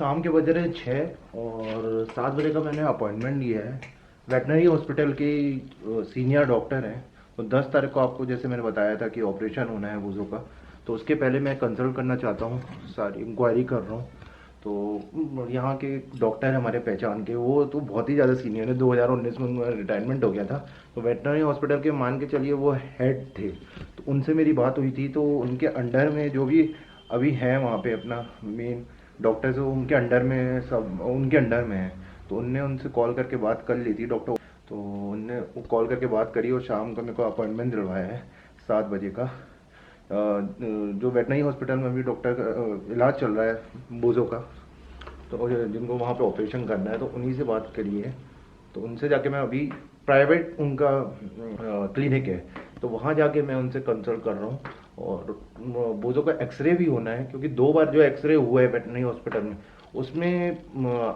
शाम के बज रहे 6 और 7 बजे का मैंने अपॉइंटमेंट लिया है। वेटनरी हॉस्पिटल के सीनियर डॉक्टर हैं। तो 10 तारीख को आपको जैसे मैंने बताया था कि ऑपरेशन होना है वूज़ो का, तो उसके पहले मैं कंसल्ट करना चाहता हूँ, सारी इंक्वायरी कर रहा हूँ। तो यहाँ के डॉक्टर हैं हमारे पहचान के, वो तो बहुत ही ज़्यादा सीनियर है। 2019 में उनका रिटायरमेंट हो गया था, तो वेटनरी हॉस्पिटल के मान के चलिए वो हेड थे। तो उनसे मेरी बात हुई थी, तो उनके अंडर में जो भी अभी है वहाँ पे अपना मेन डॉक्टर, जो उनके अंडर में सब उनके अंडर में है। तो उनने उनसे कॉल करके बात कर ली थी डॉक्टर, तो उनने कॉल करके बात करी और शाम का मेरे को अपॉइंटमेंट दिलवाया है 7 बजे का। जो वेटनरी हॉस्पिटल में भी डॉक्टर का इलाज चल रहा है बोझों का, तो जिनको वहाँ पे ऑपरेशन करना है, तो उन्हीं से बात करी है। तो उनसे जाके मैं अभी प्राइवेट उनका क्लिनिक है, तो वहाँ जाके मैं उनसे कंसल्ट कर रहा हूँ। और बोझों का एक्सरे भी होना है, क्योंकि 2 बार जो एक्सरे हुआ है वेटनरी हॉस्पिटल में, उसमें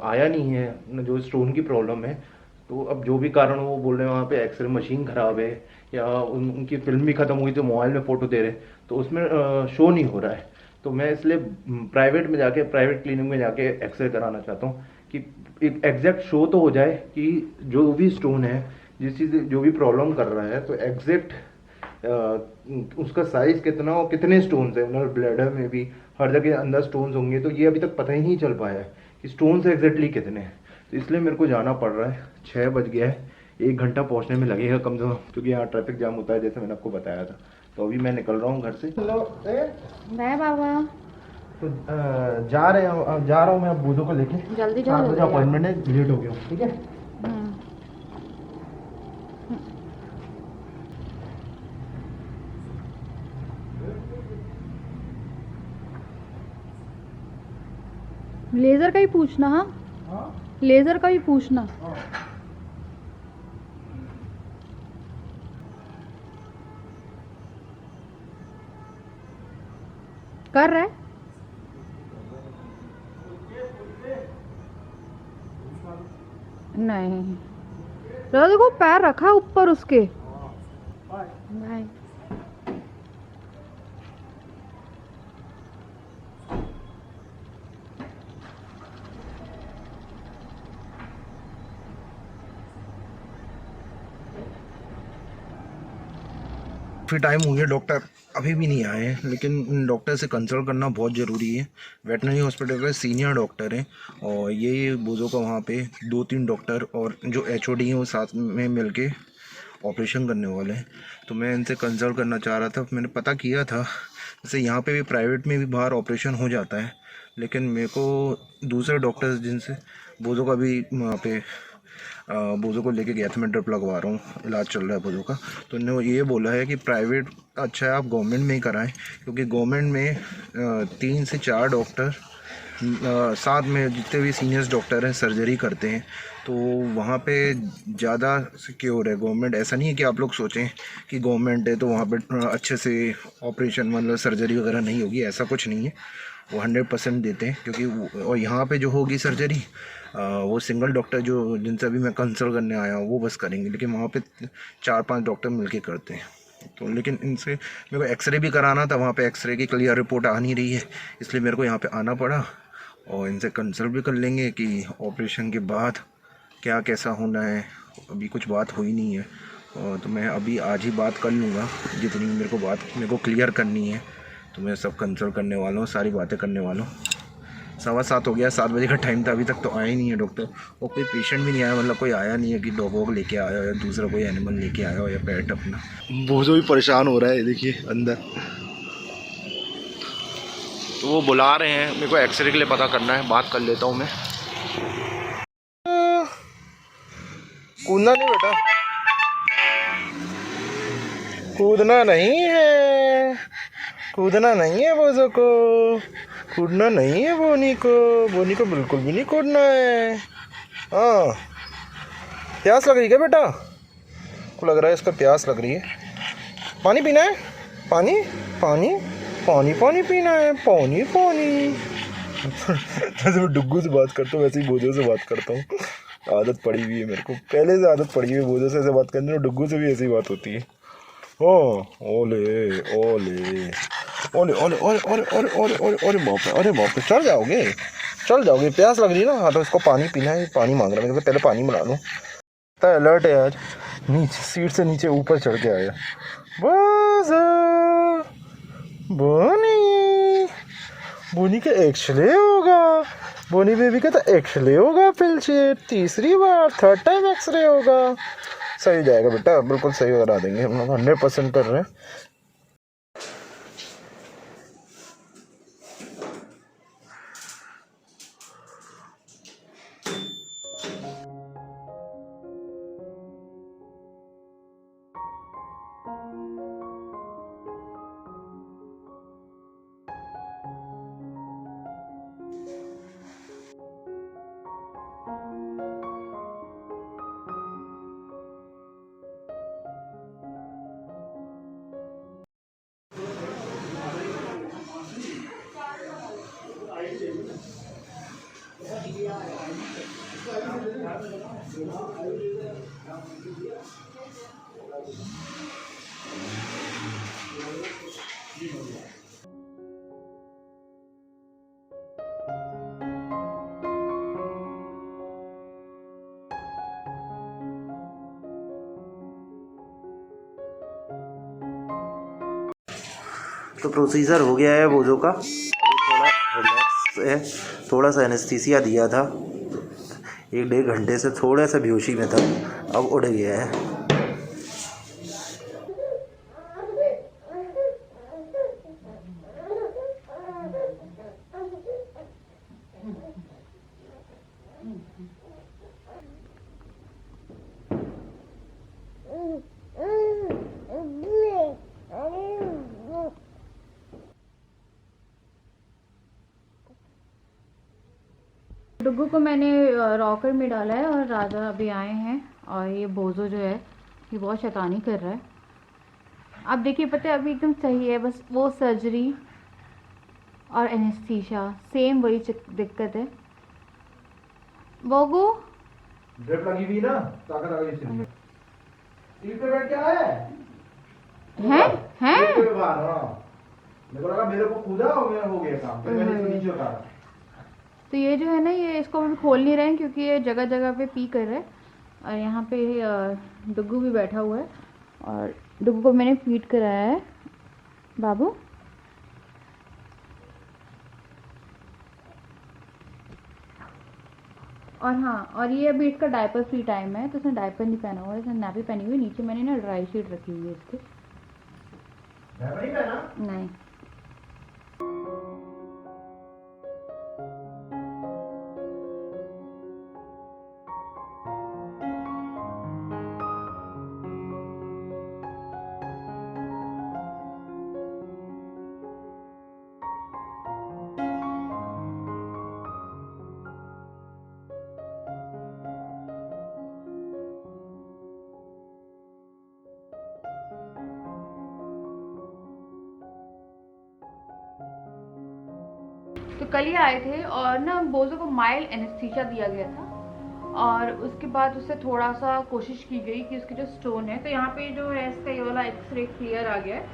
आया नहीं है जो स्टोन की प्रॉब्लम है। तो अब जो भी कारण हो, वो बोल रहे हैं वहाँ पे एक्सरे मशीन ख़राब है, या उनकी फिल्म भी ख़त्म हुई तो मोबाइल में फ़ोटो दे रहे, तो उसमें शो नहीं हो रहा है। तो मैं इसलिए प्राइवेट में जाके, प्राइवेट क्लिनिक में जाके एक्सरे कराना चाहता हूँ कि एक एग्जैक्ट शो तो हो जाए कि जो भी स्टोन है, जिस चीज़ जो भी प्रॉब्लम कर रहा है, तो एग्जैक्ट उसका साइज कितना और कितने स्टोन्स है। मतलब ब्लैडर में भी हर जगह अंदर स्टोन्स होंगे, तो ये अभी तक पता ही नहीं चल पाया है कि स्टोन्स एग्जैक्टली कितने हैं। तो इसलिए मेरे को जाना पड़ रहा है। 6 बज गया है, 1 घंटा पहुंचने में लगेगा कम से कम, क्योंकि यहाँ ट्रैफिक जाम होता है जैसे मैंने आपको बताया था। तो अभी मैं निकल रहा हूँ घर से। हेलो बाय बाबा। तो जा रहे हैं, जा रहा हूँ मैं अब बूधों को लेके। जल्दी 7 जाओ, बजे जल्दी आओ। अपॉइंटमेंट है, लेट हो गया हूँ, ठीक है। हम्म। लेजर का ही पूछना। हाँ, हाँ लेजर का ही पूछना। हाँ। कर रहा है? नहीं, दादा देखो पैर रखा है ऊपर उसके। बाय। फिर टाइम हो गया, डॉक्टर अभी भी नहीं आए हैं, लेकिन डॉक्टर से कंसल्ट करना बहुत ज़रूरी है। वेटनरी हॉस्पिटल का सीनियर डॉक्टर है, और ये बोझों का वहाँ पे 2-3 डॉक्टर और जो एचओडी हैं वो साथ में मिलके ऑपरेशन करने वाले हैं। तो मैं इनसे कंसल्ट करना चाह रहा था। मैंने पता किया था, जैसे यहाँ पे भी प्राइवेट में भी बाहर ऑपरेशन हो जाता है, लेकिन मेरे को दूसरे डॉक्टर्स जिनसे बोझों का भी वहाँ पे बोझों को लेके गया था, मैं ड्रिप लगवा रहा हूँ, इलाज चल रहा है बोझों का। तो उन्होंने ये बोला है कि प्राइवेट अच्छा है, आप गवर्नमेंट में ही कराएं, क्योंकि गवर्नमेंट में 3 से 4 डॉक्टर साथ में जितने भी सीनियर्स डॉक्टर हैं सर्जरी करते हैं। तो वहाँ पे ज़्यादा सिक्योर है गवर्नमेंट। ऐसा नहीं है कि आप लोग सोचें कि गवर्नमेंट है तो वहाँ पे अच्छे से ऑपरेशन मतलब सर्जरी वगैरह नहीं होगी, ऐसा कुछ नहीं है। वो 100% देते हैं, क्योंकि और यहाँ पे जो होगी सर्जरी वो सिंगल डॉक्टर जो जिनसे अभी मैं कंसल्ट करने आया हूँ वो बस करेंगे, लेकिन वहाँ पे 4-5 डॉक्टर मिलके करते हैं। तो लेकिन इनसे मेरे को एक्सरे भी कराना था, वहाँ पे एक्सरे की क्लियर रिपोर्ट आ नहीं रही है, इसलिए मेरे को यहाँ पे आना पड़ा। और इनसे कंसल्ट भी कर लेंगे कि ऑपरेशन के बाद क्या कैसा होना है। अभी कुछ बात हुई नहीं है, और तो मैं अभी आज ही बात कर लूँगा, जितनी मेरे को क्लियर करनी है। तो मैं सब कंसल्ट करने वाला हूँ, सारी बातें करने वाला हूँ। 7:15 हो गया, 7 बजे का टाइम था, अभी तक तो आया ही नहीं है डॉक्टर। और कोई पेशेंट भी नहीं आया, मतलब कोई आया नहीं है कि डॉग वॉग लेके आया हो या दूसरा कोई एनिमल लेके आया हो या पेट अपना। बोझो भी परेशान हो रहा है, देखिए अंदर। तो वो बुला रहे हैं, मेरे को एक्सरे के लिए पता करना है, बात कर लेता हूँ मैं। कूदना नहीं बेटा, कूदना नहीं है, कूदना नहीं है बोझो को, कूदना नहीं है बोनी को बिल्कुल भी नहीं कूदना है। हाँ, प्यास लग रही है क्या बेटा? को लग रहा है इसका प्यास लग रही है। पानी पीना है, पानी पानी पानी पानी पीना है, पानी पानी। जैसे मैं डुग्गू से बात करता हूँ वैसे ही बोझों से बात करता हूँ। आदत पड़ी हुई है मेरे को, पहले से आदत पड़ी हुई है बोझों से ऐसे बात करने, और डुग्गू से भी ऐसी बात होती है। ओ ओले ओले ओले ओले ओले ओले ओले ओले ओले ओले बाप रे, अरे बाप रे, चढ़ जाओगे, चल जाओगे, प्यास लग रही है ना। हाँ तो इसको पानी पीना है, पानी मांग रहा है मेरे से, पहले पानी बना लूँ। अलर्ट है आज, नीचे सीट से नीचे ऊपर चढ़ के आया। बोनी बोनी का एक्सरे होगा, बोनी बेबी का तो एक्सरे होगा फिर से तीसरी बार, थर्ड टाइम एक्सरे होगा। सही जाएगा बेटा, बिल्कुल सही करा देंगे हम लोग, 100% कर रहे हैं। तो प्रोसीजर हो गया है बोझों का, थोड़ा रिलैक्स है, थोड़ा सा एनेस्थीसिया दिया था, 1-1.5 घंटे से थोड़ा सा बेहोशी में था, अब उड़ गया है। डुग्गू को मैंने रॉकर में डाला है और राजा अभी आए हैं, और ये बोझो जो है ये बहुत शैतानी कर रहा है। आप देखिए, पता है अभी एकदम सही है, बस वो सर्जरी और एनेस्थीसिया सेम वही दिक्कत है। बोगू ड्रिप लगी हुई ना, ताकत आ गई इसलिए। सीट पे बैठ के आया हैं सीट पे बाहर, हाँ मेरे को लगा मेरे को कूदा और मेरा हो गया काम, फिर मैंने इसको नीचे उतारा। तो ये जो है ना, ये इसको अभी खोल नहीं रहे हैं क्योंकि ये जगह जगह पे पी कर रहा है। और यहाँ पे डुग्गू भी बैठा हुआ है, और डुग्गू को मैंने फीड कराया है। बाबू और हाँ, और ये अभी इसका डायपर फ्री टाइम है, तो इसने डायपर नहीं पहना हुआ है, इसने नैपी पहनी हुई है। नीचे मैंने ना ड्राई शीट रखी हुई है इसके। नहीं पहना? नहीं। तो कल ही आए थे और ना बोझो को माइल्ड एनेस्थीसिया दिया गया था, और उसके बाद उससे थोड़ा सा कोशिश की गई कि उसके जो स्टोन है, तो यहाँ पे जो है इसका ये वाला एक्सरे क्लियर आ गया है,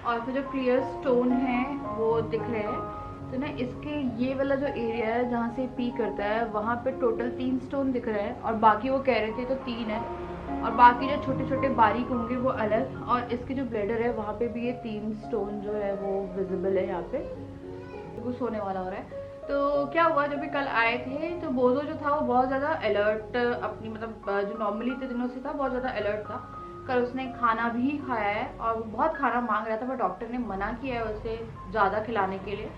और फिर जो क्लियर स्टोन है वो दिख रहे हैं। तो ना इसके ये वाला जो एरिया है जहाँ से पी करता है, वहाँ पे टोटल 3 स्टोन दिख रहे हैं, और बाकी वो कह रहे थे तो 3 है, और बाकी जो छोटे छोटे बारीक होंगे वो अलग। और इसके जो ब्लेडर है वहाँ पे भी ये 3 स्टोन जो है वो विजिबल है। यहाँ पे कुछ होने वाला हो रहा है। तो क्या हुआ, जब भी कल आए थे तो बोझो जो था वो बहुत ज़्यादा अलर्ट, अपनी मतलब जो नॉर्मली इतने दिनों से था बहुत ज़्यादा अलर्ट था। कल उसने खाना भी खाया है और वो बहुत खाना मांग रहा था, पर डॉक्टर ने मना किया है उसे ज़्यादा खिलाने के लिए।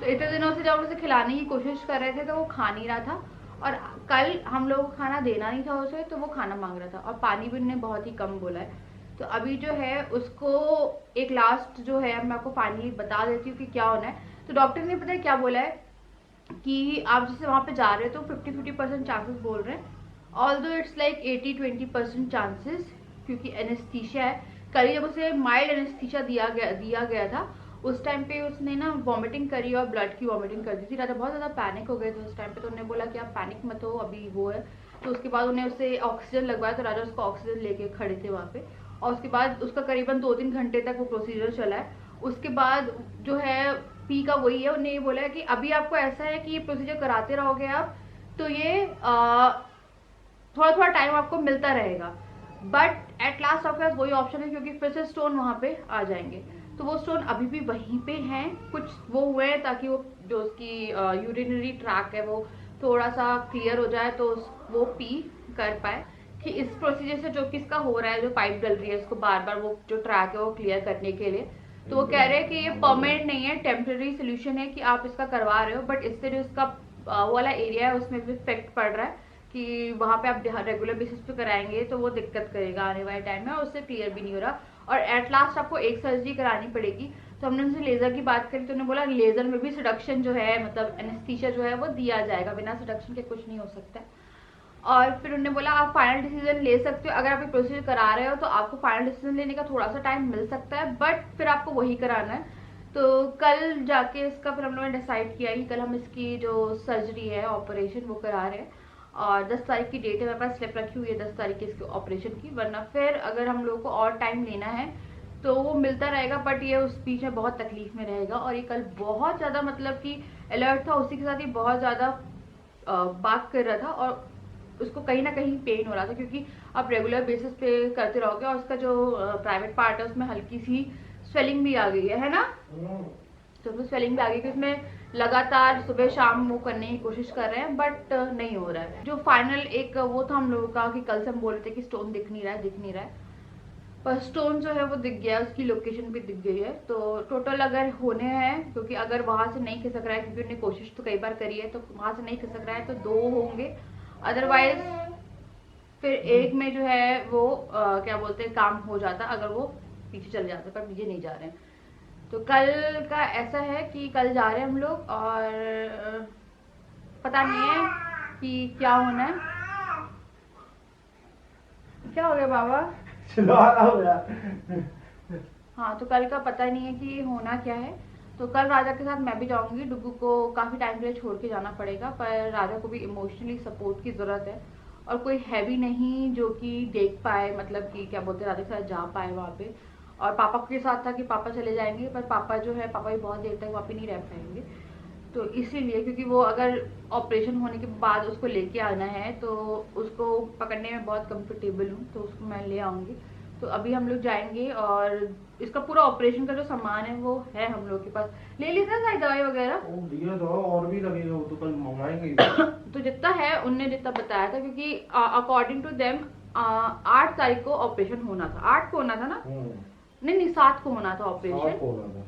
तो इतने दिनों से जब उसे खिलाने की कोशिश कर रहे थे तो वो खा नहीं रहा था, और कल हम लोग को खाना देना नहीं था उसे, तो वो खाना मांग रहा था, और पानी भी उन्होंने बहुत ही कम बोला है। तो अभी जो है उसको एक लास्ट जो है, मैं आपको फाइनली बता देती हूँ कि क्या होना है। तो डॉक्टर ने पता है क्या बोला है कि आप जैसे वहाँ पे जा रहे हो तो 50-50% चांसेस बोल रहे हैं, ऑल्दो इट्स लाइक 80-20% चांसेस, क्योंकि एनेस्थीसिया है। कल जब उसे माइल्ड एनेस्थीसिया दिया गया था, उस टाइम पे उसने ना वॉमिटिंग करी और ब्लड की वॉमिटिंग कर दी थी। राजा बहुत ज़्यादा पैनिक हो गए थे उस टाइम पे, तो उन्होंने बोला कि आप पैनिक मत हो, अभी वो है। तो उसके बाद उन्हें उसे ऑक्सीजन लगवाया, तो राजा उसको ऑक्सीजन लेके खड़े थे वहाँ पे, और उसके बाद उसका करीबन 2-3 घंटे तक वो प्रोसीजर चला है। उसके बाद जो है पी का वही है। उन्होंने ये बोला है कि अभी आपको ऐसा है कि ये प्रोसीजर कराते रहोगे आप तो ये थोड़ा थोड़ा टाइम आपको मिलता रहेगा, बट एट लास्ट आपके पास वही ऑप्शन है क्योंकि फिर से स्टोन वहाँ पे आ जाएंगे। तो वो स्टोन अभी भी वहीं पे हैं, कुछ वो हुए हैं ताकि वो जो उसकी यूरिनरी ट्रैक है वो थोड़ा सा क्लियर हो जाए तो वो पी कर पाए कि इस प्रोसीजर से जो किसका हो रहा है, जो पाइप डल रही है उसको बार बार वो जो ट्रैक है वो क्लियर करने के लिए। तो वो कह रहे हैं कि ये परमानेंट नहीं है, टेम्पररी सोल्यूशन है कि आप इसका करवा रहे हो, बट इससे जो इसका वो वाला एरिया है उसमें भी इफेक्ट पड़ रहा है कि वहाँ पे आप रेगुलर बेसिस पे कराएंगे तो वो दिक्कत करेगा आने वाले टाइम में और उससे क्लियर भी नहीं हो रहा और एट लास्ट आपको एक सर्जरी करानी पड़ेगी। तो हमने उनसे लेजर की बात करी तो उन्होंने बोला लेजर में भी सडक्शन जो है, मतलब एनेस्थीसिया जो है वो दिया जाएगा, बिना सडक्शन के कुछ नहीं हो सकता। और फिर उन्होंने बोला आप फाइनल डिसीजन ले सकते हो, अगर आप ये प्रोसीजर करा रहे हो तो आपको फाइनल डिसीजन लेने का थोड़ा सा टाइम मिल सकता है, बट फिर आपको वही कराना है। तो कल जाके इसका फिर हम लोगों ने डिसाइड किया कि कल हम इसकी जो सर्जरी है ऑपरेशन वो करा रहे हैं और 10 तारीख की डेट है, मेरे पास स्लिप रखी हुई है 10 तारीख की इसके ऑपरेशन की, वरना फिर अगर हम लोगों को और टाइम लेना है तो वो मिलता रहेगा, बट ये उस बीच में बहुत तकलीफ में रहेगा। और ये कल बहुत ज़्यादा मतलब कि अलर्ट था, उसी के साथ ही बहुत ज़्यादा बात कर रहा था और उसको कहीं ना कहीं पेन हो रहा था क्योंकि आप रेगुलर बेसिस पे करते रहोगे और उसका जो प्राइवेट पार्ट है उसमें हल्की सी स्वेलिंग भी आ गई है ना, तो उसमें स्वेलिंग भी आ गई कि उसमें लगातार सुबह शाम वो करने की कोशिश कर रहे हैं बट नहीं हो रहा है। जो फाइनल एक वो था हम लोगों का कि कल से हम बोल रहे थे कि स्टोन दिख नहीं रहा है, दिख नहीं रहा है, पर स्टोन जो है वो दिख गया, उसकी लोकेशन भी दिख गई है। तो टोटल अगर होने हैं, क्योंकि अगर वहां से नहीं खिसक रहा है, क्योंकि उन्होंने कोशिश तो कई बार करी है, तो वहां से नहीं खिसक रहा है तो 2 होंगे, अदरवाइज फिर एक में जो है वो क्या बोलते हैं काम हो जाता अगर वो पीछे चल जाते, पर पीछे नहीं जा रहे हैं। तो कल का ऐसा है कि कल जा रहे हैं हम लोग और पता नहीं है कि क्या होना है। क्या हो गया बाबा? हाँ, तो कल का पता नहीं है कि होना क्या है। तो कल राजा के साथ मैं भी जाऊंगी, डुगू को काफी टाइम के लिए छोड़ के जाना पड़ेगा, पर राजा को भी इमोशनली सपोर्ट की जरूरत है और कोई है भी नहीं जो कि देख पाए, मतलब कि क्या बोलते राजा के साथ जा पाए वहाँ पे। और पापा के साथ था कि पापा चले जाएंगे, पर पापा जो है पापा भी बहुत देर तक वहाँ पे नहीं रह पाएंगे, तो इसीलिए क्योंकि वो अगर ऑपरेशन होने के बाद उसको लेके आना है तो उसको पकड़ने में बहुत कंफर्टेबल हूँ, तो उसको मैं ले आऊँगी। तो अभी हम लोग जाएंगे और इसका पूरा ऑपरेशन का जो सामान है वो है हम लोग के पास। ले ली था सारी दवाई वगैरह? दिया तो और भी लगेगा, वो तो कल मंगाएंगे। तो जितना है उनने जितना बताया था, क्योंकि अकॉर्डिंग टू देम 8 तारीख को ऑपरेशन होना था, 8 को होना था ना, नहीं नहीं 7 को होना था ऑपरेशन।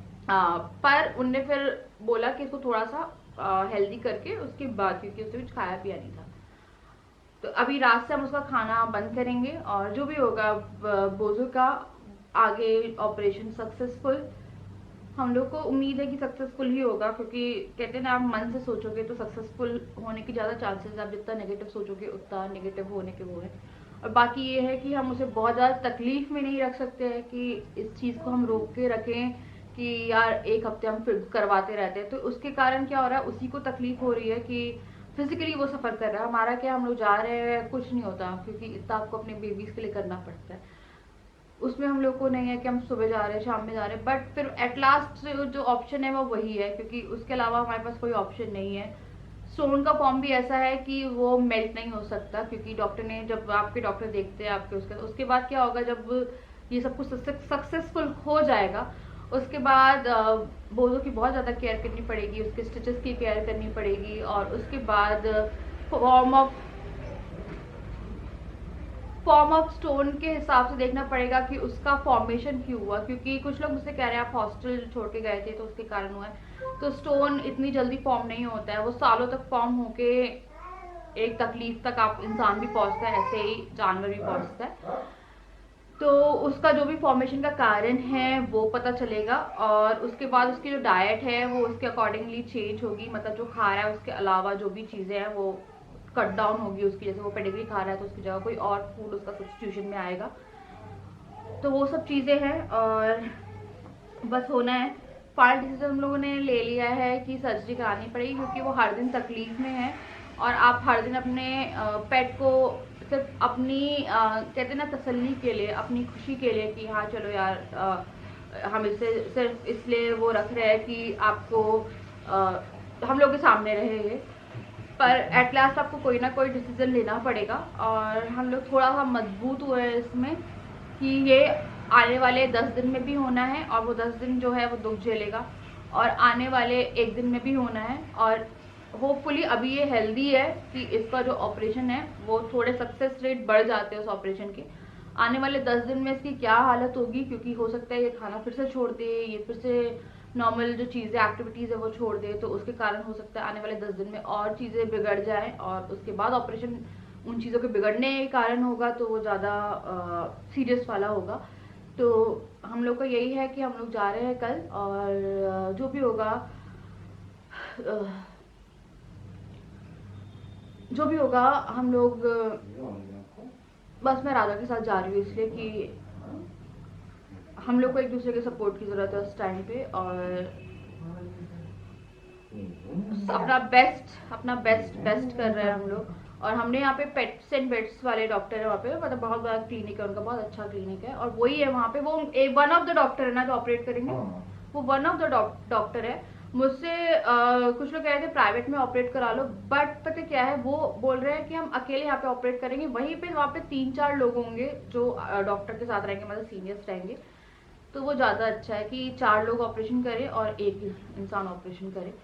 पर उनने फिर बोला कि इसको थोड़ा सा हेल्दी करके उसके बाद, क्योंकि उससे कुछ खाया पिया नहीं था, तो अभी रात से हम उसका खाना बंद करेंगे और जो भी होगा बोझो का आगे ऑपरेशन सक्सेसफुल, हम लोग को उम्मीद है कि सक्सेसफुल ही होगा, क्योंकि कहते हैं ना आप मन से सोचोगे तो सक्सेसफुल होने की ज़्यादा चांसेस, आप जितना नेगेटिव सोचोगे उतना नेगेटिव होने के वो है। और बाकी ये है कि हम उसे बहुत ज़्यादा तकलीफ में नहीं रख सकते हैं कि इस चीज़ को हम रोक के रखें कि यार एक हफ्ते हम फिर करवाते रहते हैं, तो उसके कारण क्या हो रहा है, उसी को तकलीफ हो रही है कि फिजिकली वो सफ़र कर रहा है। हमारा क्या, हम लोग जा रहे हैं कुछ नहीं होता, क्योंकि इतना आपको अपने बेबीज़ के लिए करना पड़ता है, उसमें हम लोग को नहीं है कि हम सुबह जा रहे हैं शाम में जा रहे हैं, बट फिर एट लास्ट जो ऑप्शन है वो वही है, क्योंकि उसके अलावा हमारे पास कोई ऑप्शन नहीं है। स्टोन का फॉर्म भी ऐसा है कि वो मेल्ट नहीं हो सकता, क्योंकि डॉक्टर ने, जब आपके डॉक्टर देखते हैं आपके उसके बाद क्या होगा, जब ये सब कुछ सक्सेसफुल हो जाएगा उसके बाद बोझों की बहुत ज़्यादा केयर करनी पड़ेगी, उसके स्टिचेस की केयर करनी पड़ेगी और उसके बाद फॉर्म ऑफ स्टोन के हिसाब से देखना पड़ेगा कि उसका फॉर्मेशन क्यों हुआ, क्योंकि कुछ लोग मुझसे कह रहे हैं आप हॉस्टल छोड़ के गए थे तो उसके कारण हुआ है। तो स्टोन इतनी जल्दी फॉर्म नहीं होता है, वो सालों तक फॉर्म होके एक तकलीफ तक आप इंसान भी पहुंचता है, ऐसे ही जानवर भी पहुंचता है। तो उसका जो भी फॉर्मेशन का कारण है वो पता चलेगा और उसके बाद उसकी जो डाइट है वो उसके अकॉर्डिंगली चेंज होगी, मतलब जो खा रहा है उसके अलावा जो भी चीज़ें हैं वो कट डाउन होगी उसकी, जैसे वो पेडिग्री खा रहा है तो उसकी जगह कोई और फूड उसका सब्स्टिट्यूशन में आएगा। तो वो सब चीज़ें हैं और बस होना है। फाइनल डिसीजन हम लोगों ने ले लिया है कि सर्जरी करानी पड़ेगी, क्योंकि वो हर दिन तकलीफ में है और आप हर दिन अपने पेट को सिर्फ अपनी कहते हैं ना तसल्ली के लिए, अपनी खुशी के लिए कि हाँ चलो यार हम इसे सिर्फ इसलिए वो रख रहे हैं कि आपको हम लोग के सामने रहे ये, पर एट लास्ट आपको कोई ना कोई डिसीजन लेना पड़ेगा। और हम लोग थोड़ा सा मजबूत हुए हैं इसमें कि ये आने वाले 10 दिन में भी होना है, और वो 10 दिन जो है वो दुख झेलेगा, और आने वाले 1 दिन में भी होना है। और होपफुली अभी ये हेल्दी है कि इसका जो ऑपरेशन है वो थोड़े सक्सेस रेट बढ़ जाते हैं उस ऑपरेशन के। आने वाले 10 दिन में इसकी क्या हालत होगी, क्योंकि हो सकता है ये खाना फिर से छोड़ दे, ये फिर से नॉर्मल जो चीज़ें एक्टिविटीज़ है वो छोड़ दे, तो उसके कारण हो सकता है आने वाले 10 दिन में और चीज़ें बिगड़ जाएं, और उसके बाद ऑपरेशन उन चीज़ों के बिगड़ने के कारण होगा तो वो ज़्यादा सीरियस वाला होगा। तो हम लोग का यही है कि हम लोग जा रहे हैं कल, और जो भी होगा हम लोग बस मैं राधा के साथ जा रही हूँ इसलिए कि हम लोग को एक दूसरे के सपोर्ट की ज़रूरत है उस टाइम पे, और अपना बेस्ट कर रहे हैं हम लोग। और हमने यहाँ पे पेट्स एंड वेट्स वाले डॉक्टर है वहाँ पे, मतलब बहुत बड़ा क्लिनिक है उनका, बहुत अच्छा क्लिनिक है, और वही है वहाँ पे, वो वन ऑफ द डॉक्टर है ना जो ऑपरेट करेंगे, वो वन ऑफ द डॉक्टर है। मुझसे कुछ लोग कह रहे थे प्राइवेट में ऑपरेट करा लो, बट पता क्या है, वो बोल रहे हैं कि हम अकेले यहाँ पे ऑपरेट करेंगे, वहीं पे वहाँ पे 3-4 लोग होंगे जो डॉक्टर के साथ रहेंगे, मतलब सीनियर्स रहेंगे, तो वो ज़्यादा अच्छा है कि 4 लोग ऑपरेशन करें और एक इंसान ऑपरेशन करे,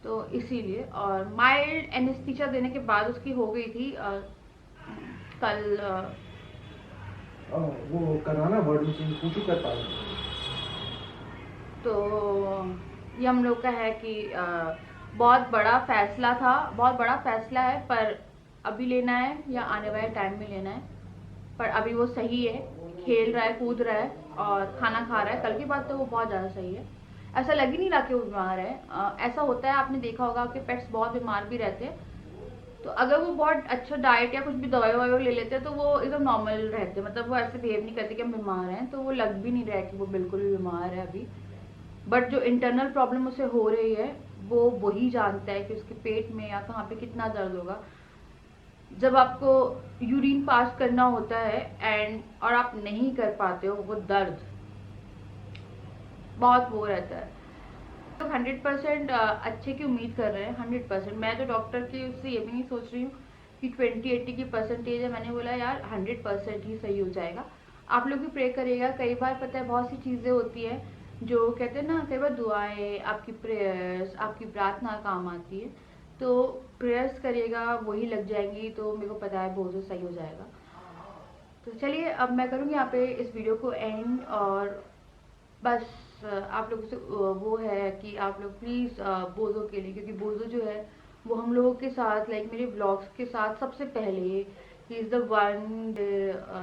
तो इसीलिए। और माइल्ड एनेस्थीसिया देने के बाद उसकी हो गई थी कल वो कराना वर्ड में कुछ ही कर पाए। तो ये हम लोग का है कि बहुत बड़ा फैसला था, बहुत बड़ा फैसला है, पर अभी लेना है या आने वाले टाइम में लेना है। पर अभी वो सही है, खेल रहा है, कूद रहा है और खाना खा रहा है। कल की बात तो वो बहुत ज़्यादा सही है, ऐसा लग ही नहीं रहा कि वो बीमार है। ऐसा होता है, आपने देखा होगा कि पेट्स बहुत बीमार भी रहते हैं, तो अगर वो बहुत अच्छा डाइट या कुछ भी दवाई ववाई ले लेते हैं तो वो एकदम नॉर्मल रहते हैं, मतलब वो ऐसे बिहेव नहीं करते कि हम बीमार हैं, तो वो लग भी नहीं रहा है कि वो बिल्कुल भी बीमार है अभी। बट जो इंटरनल प्रॉब्लम उसे हो रही है वो वही जानता है कि उसके पेट में या कहाँ पे कितना दर्द होगा। जब आपको यूरिन पास करना होता है और आप नहीं कर पाते हो, वो दर्द बहुत वो रहता है। तो 100% अच्छे की उम्मीद कर रहे हैं, 100%। मैं जो डॉक्टर की उससे ये भी नहीं सोच रही हूँ कि 20-80 की परसेंटेज है, मैंने बोला यार 100% ही सही हो जाएगा। आप लोग भी प्रे करिएगा। कई बार पता है बहुत सी चीज़ें होती है जो कहते हैं ना, कई बार दुआएं, आपकी प्रेयर्स, आपकी प्रार्थना काम आती है, तो प्रेयर्स करिएगा, वही लग जाएंगी, तो मेरे को पता है बहुत तो सही हो जाएगा। तो चलिए अब मैं करूँगी यहाँ पे इस वीडियो को एंड, और बस आप लोगों से वो है कि आप लोग प्लीज़ बोझों के लिए, क्योंकि बोझो जो है वो हम लोगों के साथ, लाइक मेरे ब्लॉग्स के साथ सबसे पहले he is the one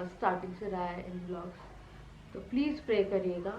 starting से रहा है इन ब्लॉग्स, तो प्लीज़ प्रे करिएगा।